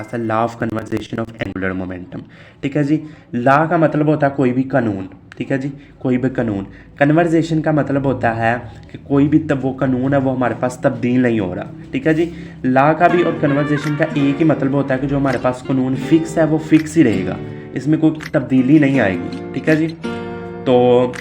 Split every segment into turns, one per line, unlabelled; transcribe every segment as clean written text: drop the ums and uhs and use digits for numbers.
पास है law of conservation of angular momentum. ठीक है जी, लॉ का मतलब होता है कोई भी कानून। ठीक है जी, कोई भी कानून। कन्वर्जेशन का मतलब होता है कि कोई भी तब वो कानून है वो हमारे पास तब्दील नहीं हो रहा। ठीक है जी, लॉ का भी और कन्वर्जेशन का एक ही मतलब होता है कि जो हमारे पास कानून फिक्स है वो फिक्स ही रहेगा, इसमें कोई तब्दीली नहीं आएगी। ठीक है जी, तो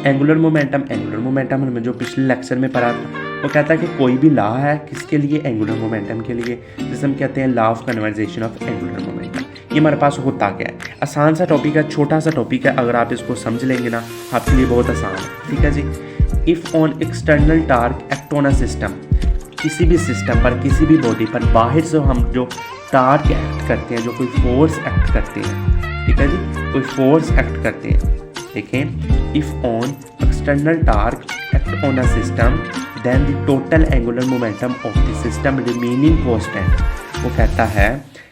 एंगुलर मोमेंटम हमने जो पिछले लेक्चर में पढ़ा था वो कहता है कि कोई भी लॉ है किसके लिए, एंगुलर मोमेंटम के लिए, जिसे हम कहते हैं law of conservation of angular momentum. ये हमारे पास होता क्या है, आसान सा टॉपिक है, छोटा सा टॉपिक है, अगर आप इसको समझ लेंगे ना आपके लिए बहुत आसान है। ठीक है जी, if on external torque act on a system, किसी भी सिस्टम पर, किसी भी बॉडी पर बाहर से हम जो टार्क एक्ट करते हैं, जो कोई फोर्स एक्ट करते हैं, ठीक है जी, कोई फोर्स एक्ट करते हैं। देखें, if on external torque act on a system then the total angular momentum of the system remaining constant. वो कहता है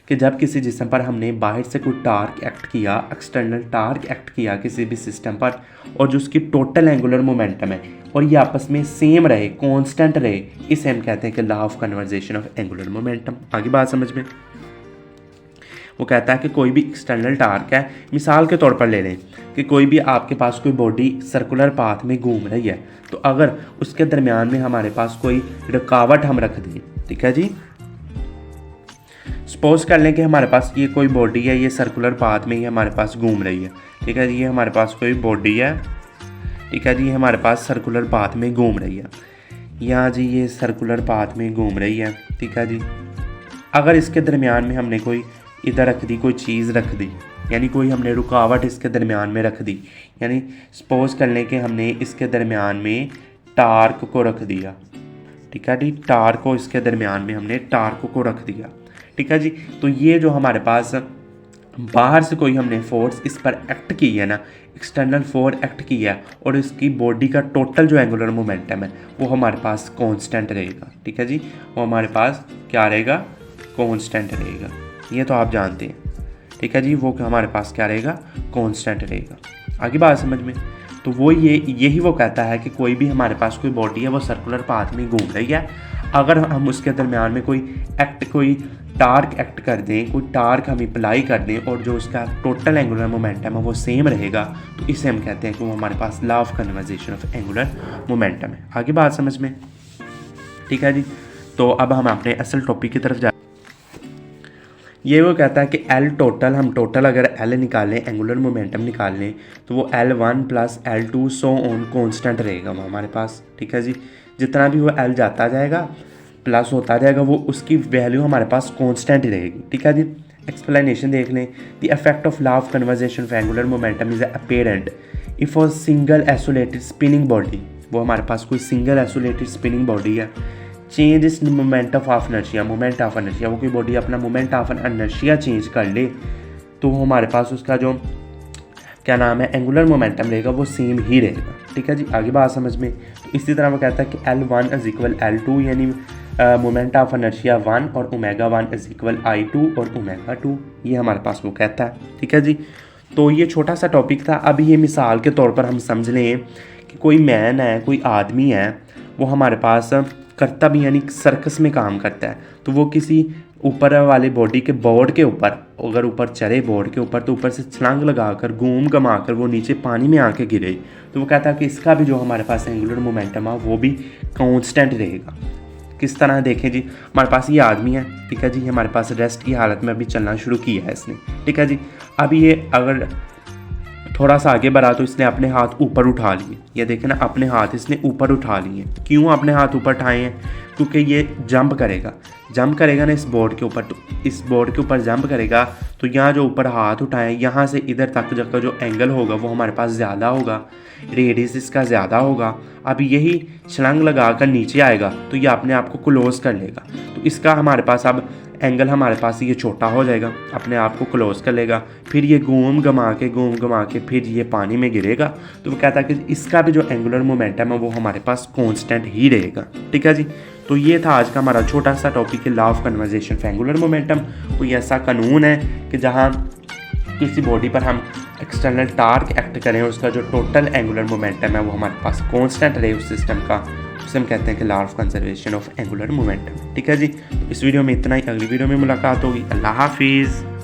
कि जब किसी जिस्म पर हमने बाहर से कोई टार्क एक्ट किया, एक्सटर्नल टार्क एक्ट किया किसी भी सिस्टम पर, और जो उसकी टोटल एंगुलर मोमेंटम है और ये आपस में सेम रहे, कांस्टेंट रहे, इसे हम कहते हैं कि law of conservation of angular momentum. आगे बात समझ में। वो कहता है कि कोई भी एक्सटर्नल टार्क है, मिसाल के तौर पर ले लें कि कोई भी आपके पास कोई बॉडी सर्कुलर पाथ में घूम रही है, तो अगर उसके दरमियान में हमारे पास कोई रुकावट हम रख दें, ठीक है जी, सपोज कर लें कि हमारे पास ये कोई बॉडी है, ये सर्कुलर पाथ में ही हमारे पास घूम रही है। ठीक है जी, ये हमारे पास कोई बॉडी है, ठीक है जी, ये हमारे पास सर्कुलर पाथ में घूम रही है, यहाँ जी ये सर्कुलर पाथ में घूम रही है। ठीक है जी, अगर इसके दरमियान में हमने कोई इधर रख दी, कोई चीज़ रख दी, यानी कोई हमने रुकावट इसके दरमियान में रख दी, यानी सपोज कर लें कि हमने इसके दरमियान में टार्क को रख दिया। ठीक है जी, टार्क को इसके दरमियान में हमने टार्क को रख दिया। ठीक है जी, तो ये जो हमारे पास बाहर से कोई हमने फोर्स इस पर एक्ट की है ना, एक्सटर्नल फोर्स एक्ट की है, और इसकी बॉडी का टोटल जो एंगुलर मोमेंटम है वो हमारे पास कांस्टेंट रहेगा। ठीक है जी, वो हमारे पास क्या रहेगा, कांस्टेंट रहेगा, ये तो आप जानते हैं। ठीक है जी, वो हमारे पास क्या रहेगा, कांस्टेंट रहेगा। आगे बात समझ में। तो वो यही वो कहता है कि कोई भी हमारे पास कोई बॉडी है वो सर्कुलर पाथ में घूम रही है, अगर हम उसके दरमियान में कोई टार्क एक्ट कर दें, कोई टार्क हम अप्लाई कर दें, और जो उसका टोटल एंगुलर मोमेंटम है वो सेम रहेगा, तो इसे हम कहते हैं कि वो हमारे पास law of conservation of angular momentum है। आगे बात समझ में। ठीक है जी, तो अब हम अपने असल टॉपिक की तरफ ये वो कहता है कि एल टोटल, हम टोटल अगर एल निकालें, एंगुलर मोमेंटम निकाल लें, तो वो L1 plus L2 so on constant रहेगा वो हमारे पास। ठीक है जी, जितना भी वो एल जाता जाएगा प्लस होता जाएगा, वो उसकी वैल्यू हमारे पास कांस्टेंट ही रहेगी। ठीक है जी, एक्सप्लेनेशन देख लें। The effect of law of conservation of angular momentum is apparent if a single isolated spinning body, वो हमारे पास कोई सिंगल आइसोलेटेड स्पिनिंग बॉडी है, चेंज इस moment of inertia, moment of inertia, वो कोई बॉडी अपना मोमेंट ऑफ इनर्शिया चेंज कर ले, तो हमारे पास उसका जो क्या नाम है एंगुलर मोमेंटम रहेगा वो सेम ही रहेगा। ठीक है जी, आगे बात समझ में। तो इसी तरह वो कहता है कि L1 इज इक्वल L2, यानी मोमेंट ऑफ इनर्शिया 1 और ω1 इज इक्वल I2 और ω2, ये हमारे पास वो कहता है। ठीक है जी, तो ये छोटा सा टॉपिक था। अब ये मिसाल के तौर पर हम समझ लें कि कोई मैन है, कोई आदमी है, वो हमारे पास करता भी यानी सर्कस में काम करता है, तो वो किसी ऊपर वाले बॉडी के बोर्ड के ऊपर अगर ऊपर चढ़े बोर्ड के ऊपर, तो ऊपर से छलांग लगाकर घूम घमा कर वो नीचे पानी में आके गिरे, तो वो कहता है कि इसका भी जो हमारे पास एंगुलर मोमेंटम है वो भी कांस्टेंट रहेगा। किस तरह देखें जी, हमारे पास ये आदमी है, ठीक है जी, हमारे पास रेस्ट की हालत में अभी चलना शुरू किया है इसने। ठीक है जी, अभी ये अगर थोड़ा सा आगे बढ़ा तो इसने अपने हाथ ऊपर उठा लिए, ये देखें ना, अपने हाथ इसने ऊपर उठा लिए। क्यों अपने हाथ ऊपर उठाए हैं, क्योंकि ये जंप करेगा ना इस बोर्ड के ऊपर, तो इस बोर्ड के ऊपर जंप करेगा, तो यहाँ जो ऊपर हाथ उठाए यहाँ से इधर तक का जो एंगल होगा वो हमारे पास ज़्यादा होगा, रेडियस इसका ज़्यादा होगा। अब यही छलांग लगा कर नीचे आएगा तो ये अपने आप को क्लोज कर लेगा, तो इसका हमारे पास अब एंगल हमारे पास ये छोटा हो जाएगा, अपने आप को क्लोज कर लेगा, फिर ये घूम घमा के फिर ये पानी में गिरेगा। तो वो कहता है कि इसका भी जो एंगुलर मोमेंटम है वो हमारे पास कांस्टेंट ही रहेगा। ठीक है जी, तो ये था आज का हमारा छोटा सा टॉपिक है law of conservation of angular momentum. कोई ऐसा कानून है कि जहाँ किसी बॉडी पर हम एक्सटर्नल टार्क एक्ट करें, उसका जो टोटल एंगुलर मोमेंटम है वो हमारे पास कांस्टेंट रहे उस सिस्टम का, उसे हम कहते हैं कि law of conservation of angular momentum. ठीक है जी, तो इस वीडियो में इतना ही, अगली वीडियो में मुलाकात होगी। अल्लाह हाफिज़।